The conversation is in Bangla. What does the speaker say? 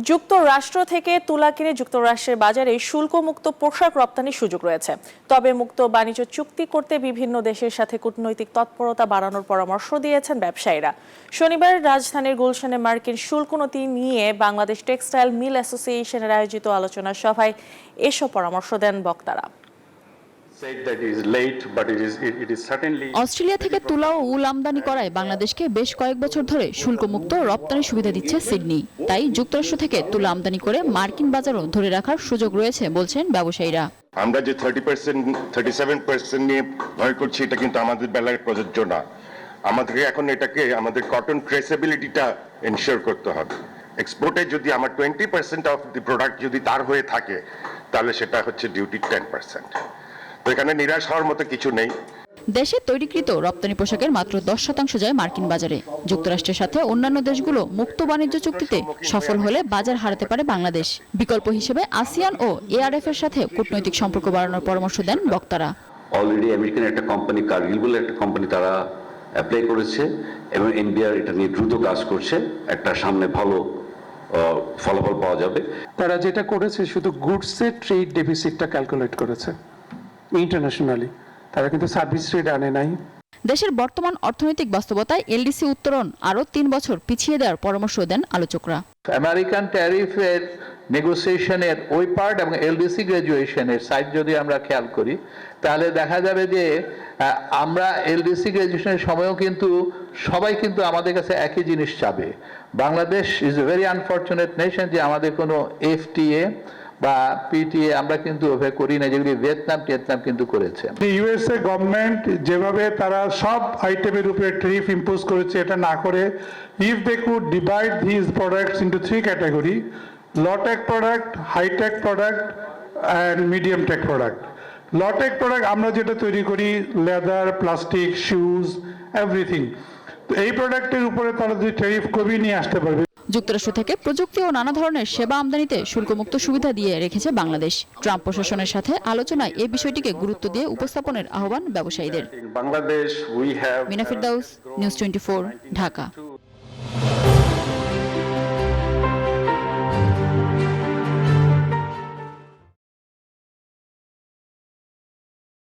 যুক্তরাষ্ট্র থেকে তুলা কিনে যুক্তরাষ্ট্রের বাজারে শুল্কমুক্ত পোশাক রপ্তানির সুযোগ রয়েছে। তবে মুক্ত বাণিজ্য চুক্তি করতে বিভিন্ন দেশের সাথে কূটনৈতিক তৎপরতা বাড়ানোর পরামর্শ দিয়েছেন ব্যবসায়ীরা। শনিবার রাজধানীর গুলশানে মার্কিন শুল্ক নীতি নিয়ে বাংলাদেশ টেক্সটাইল মিল অ্যাসোসিয়েশনের আয়োজিত আলোচনা সভায় এসব পরামর্শ দেন বক্তারা। অস্ট্রেলিয়া থেকে তুলা ও উল আমদানি করায় বাংলাদেশকে বেশ কয়েক বছর ধরে শুল্কমুক্ত রপ্তানি সুবিধা দিচ্ছে সিডনি। তাই যুক্তরাষ্ট্র থেকে তুলা আমদানি করে মার্কিন বাজারও ধরে রাখার সুযোগ রয়েছে বলছেন ব্যবসায়ীরা। আমরা যে 37% নিয়ে ভয় করছি, এটা কিন্তু আমাদের বেলায় প্রযোজ্য না। আমাদেরকে এখন এটাকে আমাদের কটন ট্রেসেবিলিটিটা এনশিওর করতে হবে। এক্সপোর্টে যদি আমার 20% অফ দি প্রোডাক্ট যদি তার হয়ে থাকে, তাহলে সেটা হচ্ছে ডিউটি 10%। তো এখানে নিরাশ হওয়ার মতো কিছু নেই। দেশে তৈরিকৃত রপ্তানি পোশাকের মাত্র 10% যায় মার্কিন বাজারে। যুক্তরাষ্ট্রের সাথে অন্যান্য দেশগুলো মুক্ত বাণিজ্য চুক্তিতে সফল হলে বাজার হারাতে পারে বাংলাদেশ। বিকল্প হিসেবে আসিয়ান ও এআরএফ এর সাথে কূটনৈতিক সম্পর্ক বাড়ানোর পরামর্শ দেন বক্তারা। অলরেডি আমেরিকান একটা কোম্পানি, কার্গিল বলে একটা কোম্পানি, তারা অ্যাপ্লাই করেছে এবং এনবিআর এটা নিয়ে দ্রুত কাজ করছে। একটা সামনে ভালো ফলাফল পাওয়া যাবে। তারা যেটা করেছে শুধু গুডসের ট্রেড ডেফিসিটটা ক্যালকুলেট করেছে ইন্টারন্যাশনালি, তারা কিন্তু সার্ভিস ট্রেড আনে নাই। দেশের বর্তমান অর্থনৈতিক বাস্তবতায় এলডিসি উত্তরণ আরও 3 বছর পিছিয়ে দেওয়ার পরামর্শ দেন আলোচকরা। আমেরিকান ট্যারিফের নেগোসিয়েশনের ওই পার্ট এবং এলডিসি গ্রাজুয়েশনের সাইড যদি আমরা খেয়াল করি, তাহলে দেখা যাবে যে আমরা এলডিসি গ্রাজুয়েশনের সময়ও কিন্তু সবাই কিন্তু আমাদের কাছে একই জিনিস চাবে। Bangladesh is a very unfortunate nation যে আমাদের কোনো এফটিএ বা পিটিএ আমরা কিন্তু ওভাবে করি না, যেগুলি ভিয়েতনাম কিন্তু করেছে। ইউএসএ গভর্নমেন্ট যেভাবে তারা সব আইটেমের উপরে ট্যারিফ ইম্পোজ করেছে, এটা না করে if they could divide this products into 3 category: low tech product, high tech product and medium tech product. Low tech product আমরা যেটা তৈরি করি, লেদার, প্লাস্টিক, শুজ, এভরিথিং। তো এই প্রোডাক্টের উপরে তারা যদি ট্যারিফ কমিয়ে নিয়ে আসতে পারবে। যুক্তরাষ্ট্র থেকে প্রযুক্তি ও নানা ধরনের সেবা আমদানিতে শুল্কমুক্ত সুবিধা দিয়ে রেখেছে বাংলাদেশ। ট্রাম্প প্রশাসনের সাথে আলোচনায় এই বিষয়টিকে গুরুত্ব দিয়ে উপস্থাপনের আহ্বান ব্যবসায়ীদের। বাংলাদেশ, মিনা ফিরদাউস, নিউজ 24, ঢাকা।